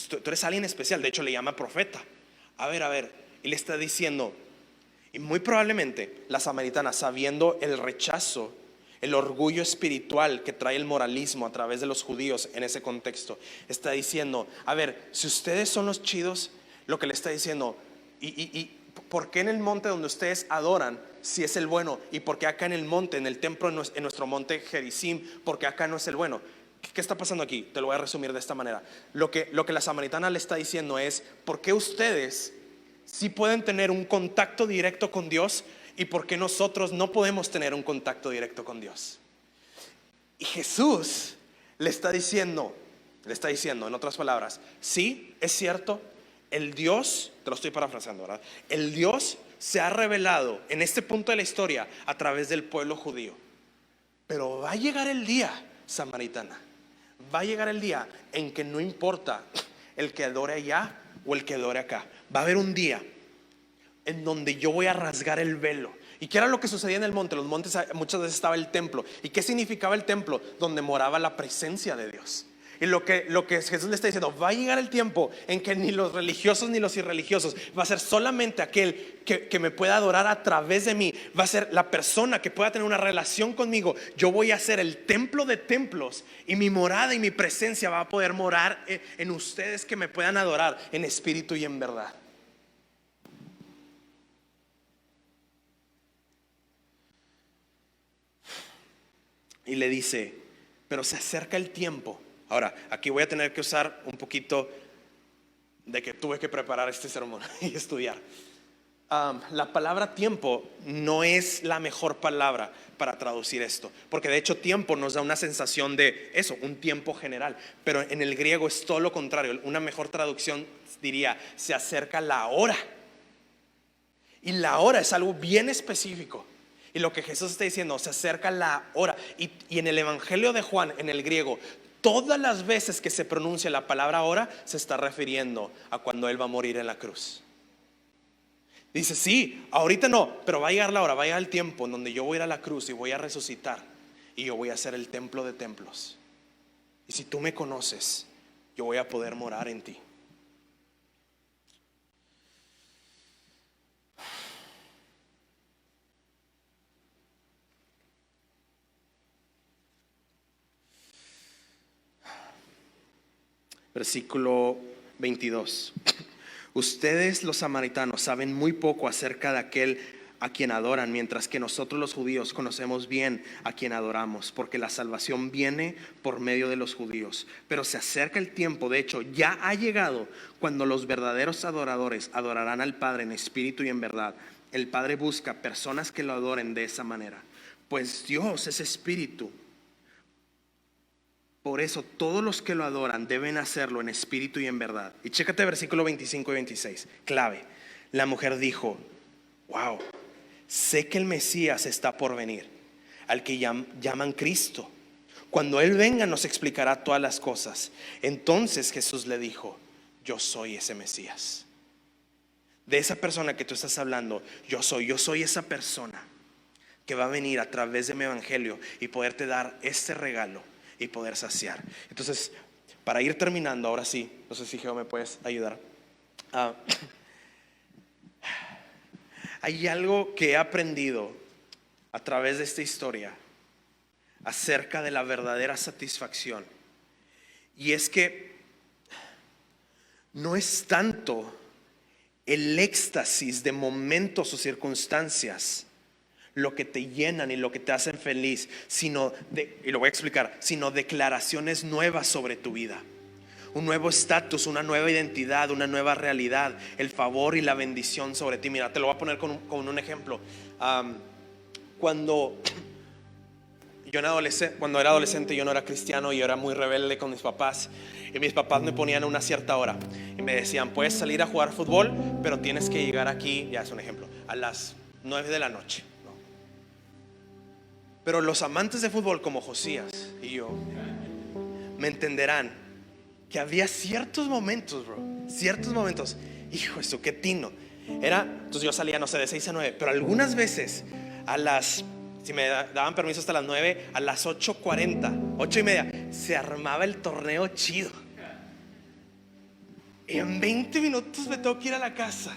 tú eres alguien especial, de hecho le llama profeta. A ver, y le está diciendo, y muy probablemente la samaritana, sabiendo el rechazo, el orgullo espiritual que trae el moralismo a través de los judíos en ese contexto, está diciendo, a ver, si ustedes son los chidos, lo que le está diciendo, y ¿por qué en el monte donde ustedes adoran si es el bueno? ¿Y por qué acá en el monte, en el templo, en nuestro monte Gerizim, porque acá no es el bueno? ¿Qué está pasando aquí? Te lo voy a resumir de esta manera. Lo que la samaritana le está diciendo es, ¿por qué ustedes sí pueden tener un contacto directo con Dios y por qué nosotros no podemos tener un contacto directo con Dios? Y Jesús le está diciendo en otras palabras, sí, es cierto, el Dios, te lo estoy parafraseando, ¿verdad? El Dios se ha revelado en este punto de la historia a través del pueblo judío. Pero va a llegar el día, samaritana, va a llegar el día en que no importa el que adore allá o el que adore acá. Va a haber un día en donde yo voy a rasgar el velo. ¿Y qué era lo que sucedía en el monte? Los montes muchas veces estaba el templo. ¿Y qué significaba el templo? Donde moraba la presencia de Dios. Y lo que Jesús le está diciendo, va a llegar el tiempo en que ni los religiosos ni los irreligiosos, va a ser solamente aquel que me pueda adorar a través de mí, va a ser la persona que pueda tener una relación conmigo. Yo voy a ser el templo de templos y mi morada y mi presencia va a poder morar en ustedes que me puedan adorar en espíritu y en verdad. Y le dice, pero se acerca el tiempo. Ahora, aquí voy a tener que usar un poquito de que tuve que preparar este sermón y estudiar. La palabra tiempo no es la mejor palabra para traducir esto, porque de hecho tiempo nos da una sensación de eso, un tiempo general, pero en el griego es todo lo contrario. Una mejor traducción diría, se acerca la hora. Y la hora es algo bien específico. Y lo que Jesús está diciendo, se acerca la hora. Y en el Evangelio de Juan, en el griego, todas las veces que se pronuncia la palabra hora, se está refiriendo a cuando Él va a morir en la cruz. Dice, sí, ahorita no, pero va a llegar la hora, va a llegar el tiempo en donde yo voy a ir a la cruz y voy a resucitar. Y yo voy a ser el templo de templos. Y si tú me conoces, yo voy a poder morar en ti. Versículo 22. Ustedes los samaritanos saben muy poco acerca de aquel a quien adoran, mientras que nosotros los judíos conocemos bien a quien adoramos, porque la salvación viene por medio de los judíos. Pero se acerca el tiempo, de hecho ya ha llegado, cuando los verdaderos adoradores adorarán al Padre en espíritu y en verdad. El Padre busca personas que lo adoren de esa manera, pues Dios es espíritu. Por eso todos los que lo adoran deben hacerlo en espíritu y en verdad. Y chécate versículo 25 y 26, clave. La mujer dijo, wow, sé que el Mesías está por venir, al que llaman Cristo. Cuando Él venga nos explicará todas las cosas. Entonces Jesús le dijo, yo soy ese Mesías. De esa persona que tú estás hablando, yo soy esa persona que va a venir a través de mi evangelio y poderte dar este regalo y poder saciar. Entonces, para ir terminando, ahora sí, no sé si Jehová me puedes ayudar. Hay algo que he aprendido a través de esta historia acerca de la verdadera satisfacción, y es que no es tanto el éxtasis de momentos o circunstancias lo que te llenan y lo que te hacen feliz, y lo voy a explicar, sino declaraciones nuevas sobre tu vida. Un nuevo estatus, una nueva identidad, una nueva realidad, el favor y la bendición sobre ti. Mira, te lo voy a poner con un ejemplo. Cuando era adolescente, yo no era cristiano y yo era muy rebelde con mis papás. Y mis papás me ponían a una cierta hora y me decían: puedes salir a jugar fútbol, pero tienes que llegar aquí, ya es un ejemplo, a las 9 de la noche, ¿no? Pero los amantes de fútbol como Josías y yo me entenderán que había ciertos momentos, hijo, eso qué tino era. Entonces yo salía, no sé, de 6 a 9, pero algunas veces si me daban permiso hasta las 9, a las 8:40, 8:30 se armaba el torneo chido. Y en 20 minutos me tengo que ir a la casa.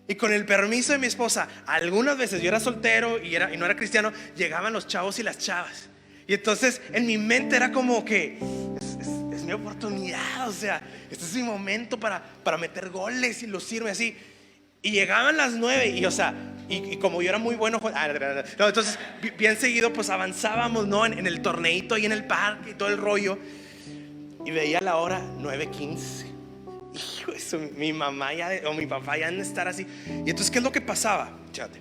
Y con el permiso de mi esposa, algunas veces yo era soltero y no era cristiano, llegaban los chavos y las chavas. Y entonces en mi mente era como que es mi oportunidad, o sea, este es mi momento para meter goles y lucirme así. Y llegaban las 9 y, o sea, y como yo era muy bueno, no, entonces bien seguido pues avanzábamos, ¿no? En el torneito y en el parque y todo el rollo. Y veía la hora 9:15. Hijo, eso, mi mamá o mi papá ya han de estar así. Y entonces, ¿qué es lo que pasaba? Fíjate,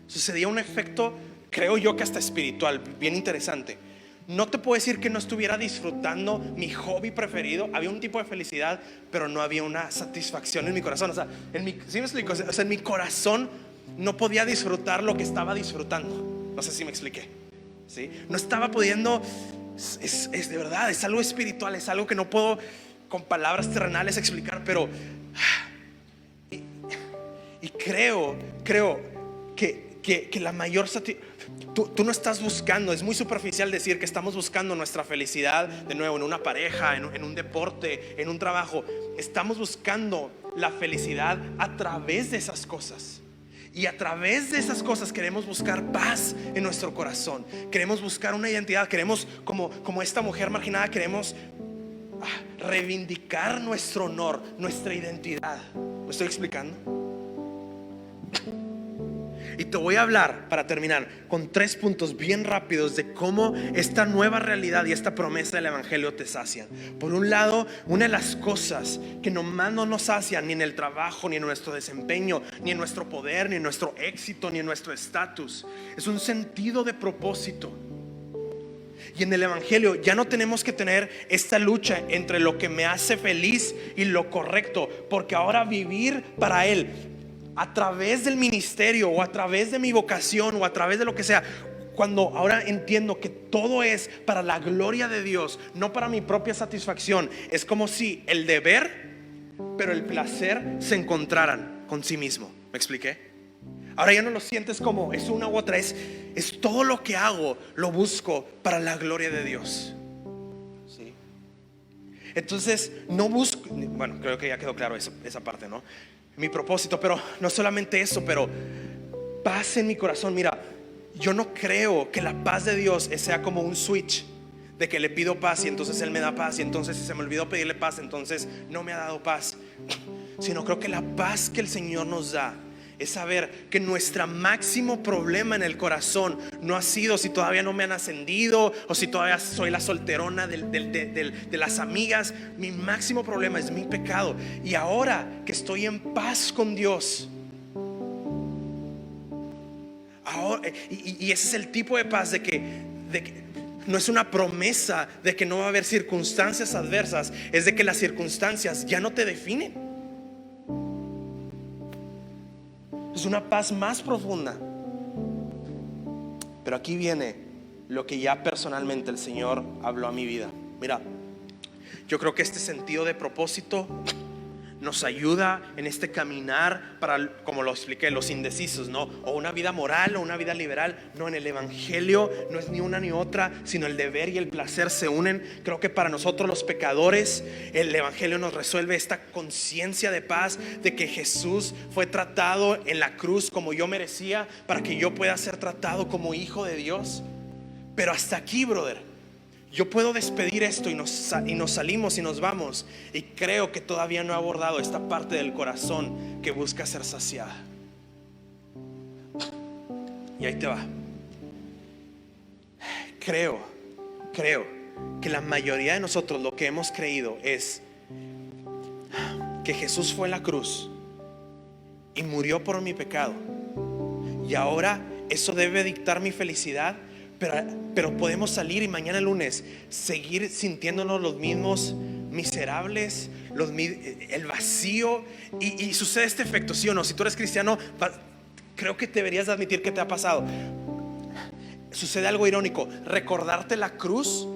sucedía un efecto, creo yo que hasta espiritual, bien interesante. No te puedo decir que no estuviera disfrutando mi hobby preferido. Había un tipo de felicidad, pero no había una satisfacción en mi corazón. O sea, ¿sí me explico? O sea, en mi corazón no podía disfrutar lo que estaba disfrutando. No sé si me expliqué, ¿sí? No estaba pudiendo. Es de verdad, es algo espiritual, es algo que no puedo con palabras terrenales explicar, pero y creo que la mayor satisfacción, tú no estás buscando, es muy superficial decir que estamos buscando nuestra felicidad de nuevo en una pareja, en un deporte, en un trabajo. Estamos buscando la felicidad a través de esas cosas. Y a través de esas cosas queremos buscar paz en nuestro corazón. Queremos buscar una identidad. Queremos, como esta mujer marginada, queremos reivindicar nuestro honor, nuestra identidad. ¿Me estoy explicando? Y te voy a hablar, para terminar, con 3 puntos bien rápidos de cómo esta nueva realidad y esta promesa del evangelio te sacian. Por un lado, una de las cosas que nomás no nos sacian, ni en el trabajo, ni en nuestro desempeño, ni en nuestro poder, ni en nuestro éxito, ni en nuestro estatus, es un sentido de propósito. Y en el evangelio ya no tenemos que tener esta lucha entre lo que me hace feliz y lo correcto, porque ahora vivir para Él a través del ministerio o a través de mi vocación o a través de lo que sea, cuando ahora entiendo que todo es para la gloria de Dios, no para mi propia satisfacción, es como si el deber pero el placer se encontraran con sí mismo. ¿Me expliqué? Ahora ya no lo sientes como es una u otra, es todo lo que hago lo busco para la gloria de Dios, ¿sí? Entonces no busco, bueno, creo que ya quedó claro esa parte, ¿no? Mi propósito, pero no solamente eso, pero paz en mi corazón. Mira, yo no creo que la paz de Dios sea como un switch de que le pido paz y entonces Él me da paz, y entonces si se me olvidó pedirle paz, entonces no me ha dado paz. Sino creo que la paz que el Señor nos da es saber que nuestro máximo problema en el corazón no ha sido si todavía no me han ascendido o si todavía soy la solterona de las amigas. Mi máximo problema es mi pecado. Y ahora que estoy en paz con Dios, ahora, y ese es el tipo de paz de que no es una promesa de que no va a haber circunstancias adversas, es de que las circunstancias ya no te definen. Es una paz más profunda. Pero aquí viene lo que ya personalmente el Señor habló a mi vida. Mira, yo creo que este sentido de propósito nos ayuda en este caminar para, como lo expliqué, los indecisos, ¿no? O una vida moral o una vida liberal. No, en el evangelio no es ni una ni otra, sino el deber y el placer se unen. Creo que para nosotros los pecadores el evangelio nos resuelve esta conciencia de paz, de que Jesús fue tratado en la cruz como yo merecía, para que yo pueda ser tratado como hijo de Dios. Pero hasta aquí, brother, yo puedo despedir esto y nos salimos y nos vamos, y creo que todavía no he abordado esta parte del corazón que busca ser saciada. Y ahí te va. Creo que la mayoría de nosotros lo que hemos creído es que Jesús fue a la cruz y murió por mi pecado, y ahora eso debe dictar mi felicidad. Pero podemos salir y mañana lunes seguir sintiéndonos los mismos miserables, el vacío, y sucede este efecto, ¿sí o no? Si tú eres cristiano, creo que deberías admitir que te ha pasado. Sucede algo irónico. Recordarte la cruz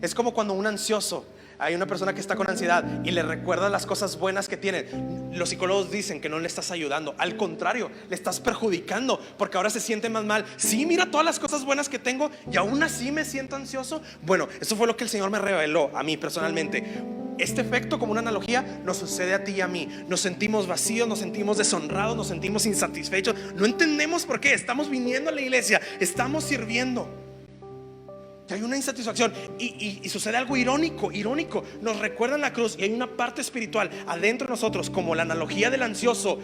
es como cuando un ansioso, hay una persona que está con ansiedad y le recuerda las cosas buenas que tiene. Los psicólogos dicen que no le estás ayudando, al contrario, le estás perjudicando, porque ahora se siente más mal. Sí, mira todas las cosas buenas que tengo y aún así me siento ansioso. Bueno, eso fue lo que el Señor me reveló a mí personalmente. Este efecto, como una analogía, nos sucede a ti y a mí. Nos sentimos vacíos, nos sentimos deshonrados, nos sentimos insatisfechos. No entendemos por qué. Estamos viniendo a la iglesia, estamos sirviendo, hay una insatisfacción, y sucede algo irónico. Nos recuerdan la cruz, y hay una parte espiritual adentro de nosotros, como la analogía del ansioso,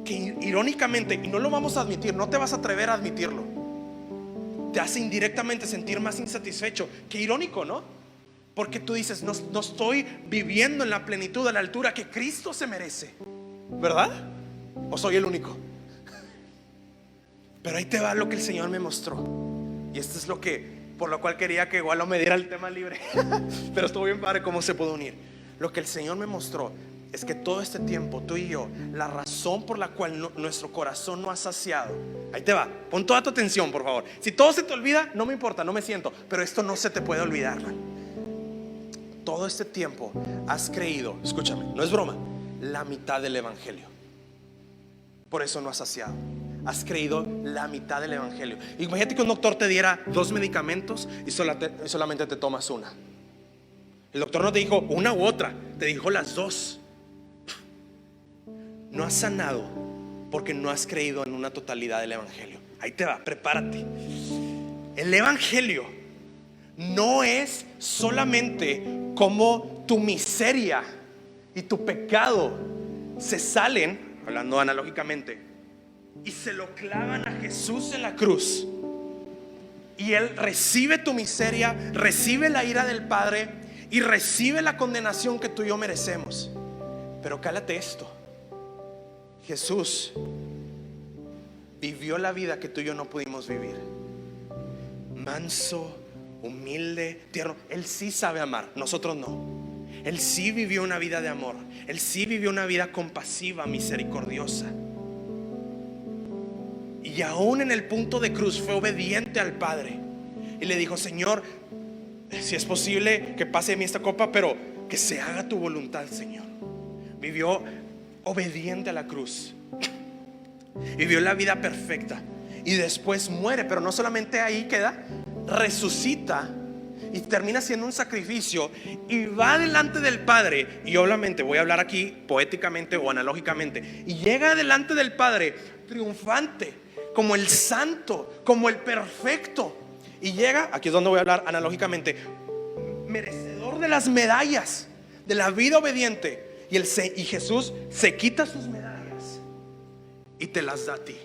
que irónicamente, y no lo vamos a admitir, no te vas a atrever a admitirlo, te hace indirectamente sentir más insatisfecho. Qué irónico, ¿no? Porque tú dices, no estoy viviendo en la plenitud, a la altura que Cristo se merece, ¿verdad? ¿O soy el único? Pero ahí te va lo que el Señor me mostró, y esto es por lo cual quería que igual no me diera el tema libre. Pero estuvo bien padre cómo se pudo unir. Lo que el Señor me mostró es que todo este tiempo, tú y yo, la razón por la cual nuestro corazón no ha saciado. Ahí te va, pon toda tu atención, por favor. Si todo se te olvida, no me importa, no me siento, pero esto no se te puede olvidar. Todo este tiempo has creído, escúchame, no es broma, la mitad del evangelio. Por eso no has saciado. Has creído la mitad del evangelio. Imagínate que un doctor te diera 2 medicamentos y solamente te tomas una. El doctor no te dijo una u otra, te dijo las 2. No has sanado porque no has creído en una totalidad del evangelio. Ahí te va, prepárate. El evangelio no es solamente como tu miseria y tu pecado se salen, hablando analógicamente, y se lo clavan a Jesús en la cruz, y Él recibe tu miseria, recibe la ira del Padre y recibe la condenación que tú y yo merecemos. Pero cálate esto: Jesús vivió la vida que tú y yo no pudimos vivir. Manso, humilde, tierno. Él sí sabe amar, nosotros no. Él sí vivió una vida de amor. Él sí vivió una vida compasiva, misericordiosa. Y aún en el punto de cruz fue obediente al Padre y le dijo: Señor, si es posible que pase de mí esta copa, pero que se haga tu voluntad, Señor. Vivió obediente a la cruz, vivió la vida perfecta, y después muere. Pero no solamente ahí queda, resucita y termina siendo un sacrificio, y va delante del Padre. Y obviamente voy a hablar aquí poéticamente o analógicamente, y llega delante del Padre triunfante, como el santo, como el perfecto. Y llega, aquí es donde voy a hablar analógicamente, merecedor de las medallas de la vida obediente. Y Jesús se quita sus medallas y te las da a ti.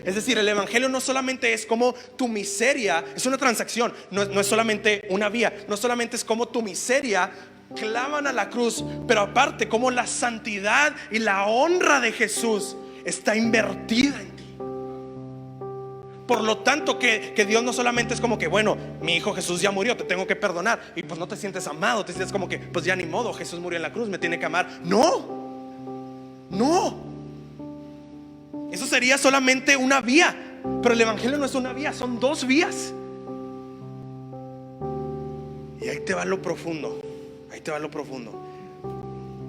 Es decir, el evangelio no solamente es como tu miseria, es una transacción. No es solamente una vía, no solamente es como tu miseria clavan a la cruz, pero aparte como la santidad y la honra de Jesús está invertida en ti. Por lo tanto que Dios no solamente es como que, bueno, mi hijo Jesús ya murió, te tengo que perdonar, y pues no te sientes amado, te sientes como que, pues ya ni modo, Jesús murió en la cruz, me tiene que amar. No, eso sería solamente una vía. Pero el evangelio no es una vía, son 2 vías. Y ahí te va lo profundo.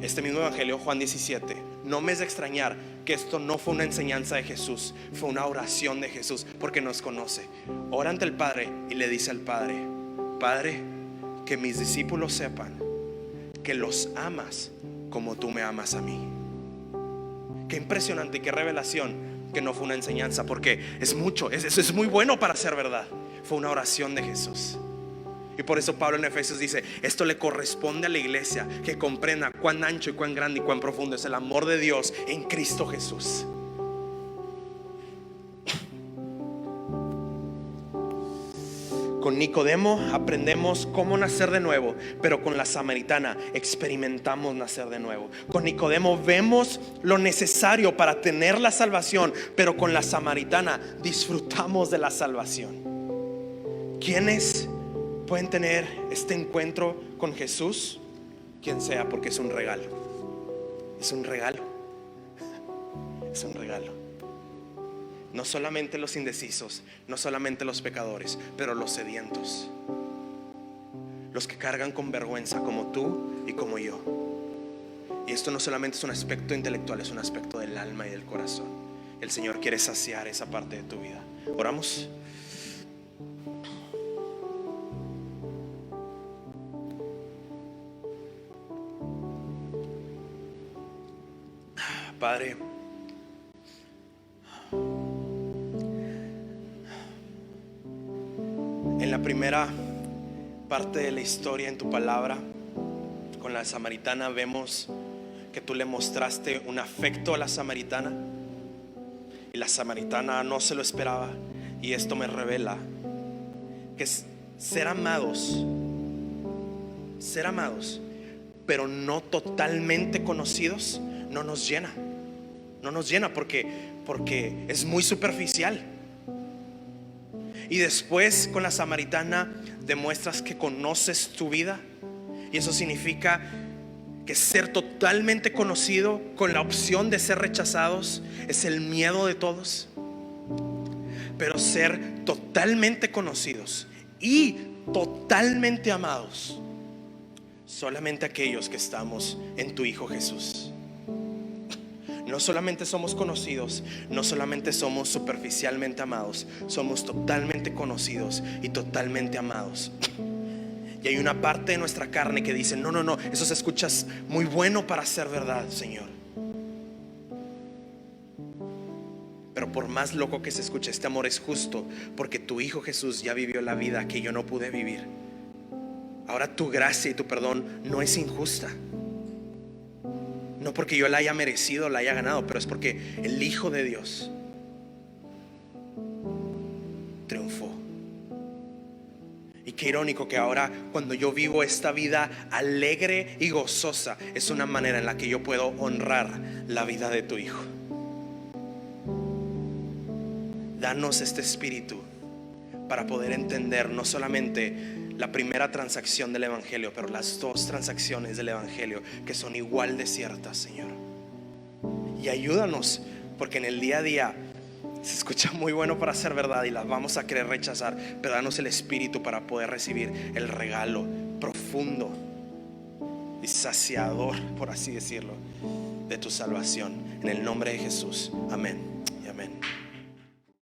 Este mismo evangelio, Juan 17, no me es de extrañar que esto no fue una enseñanza de Jesús, fue una oración de Jesús, porque nos conoce. Ora ante el Padre y le dice al Padre: Padre, que mis discípulos sepan que los amas como tú me amas a mí. Qué impresionante y qué revelación que no fue una enseñanza, porque es mucho, es muy bueno para ser verdad. fue una oración de Jesús. Y por eso Pablo en Efesios dice: esto le corresponde a la iglesia, que comprenda cuán ancho y cuán grande y cuán profundo es el amor de Dios en Cristo Jesús. Con Nicodemo aprendemos cómo nacer de nuevo, pero con la samaritana experimentamos nacer de nuevo. Con Nicodemo vemos lo necesario para tener la salvación, pero con la samaritana disfrutamos de la salvación. ¿Quiénes pueden tener este encuentro con Jesús? Quien sea, porque es un regalo. Es un regalo. Es un regalo. No solamente los indecisos, no solamente los pecadores, pero los sedientos, los que cargan con vergüenza, como tú y como yo. Y esto no solamente es un aspecto intelectual, es un aspecto del alma y del corazón. El Señor quiere saciar esa parte de tu vida. Oramos. Padre, en la primera parte de la historia en tu palabra, con la samaritana, vemos que tú le mostraste un afecto a la samaritana, y la samaritana no se lo esperaba. Y esto me revela que ser amados, pero no totalmente conocidos, no nos llena. No nos llena porque es muy superficial. Y después con la samaritana demuestras que conoces tu vida, y eso significa que ser totalmente conocido con la opción de ser rechazados es el miedo de todos. Pero ser totalmente conocidos y totalmente amados, solamente aquellos que estamos en tu Hijo Jesús. No solamente somos conocidos, no solamente somos superficialmente amados, somos totalmente conocidos y totalmente amados. Y hay una parte de nuestra carne que dice: no, eso se escucha muy bueno para ser verdad, Señor. Pero por más loco que se escuche, este amor es justo, porque tu Hijo Jesús ya vivió la vida que yo no pude vivir. Ahora tu gracia y tu perdón no es injusta. No porque yo la haya merecido, la haya ganado, pero es porque el Hijo de Dios triunfó. Y qué irónico que ahora, cuando yo vivo esta vida alegre y gozosa, es una manera en la que yo puedo honrar la vida de tu Hijo. Danos este espíritu para poder entender no solamente la primera transacción del Evangelio, pero las dos transacciones del Evangelio, que son igual de ciertas, Señor. Y ayúdanos, porque en el día a día se escucha muy bueno para ser verdad y las vamos a querer rechazar, pero danos el espíritu para poder recibir el regalo profundo y saciador, por así decirlo, de tu salvación. En el nombre de Jesús, amén.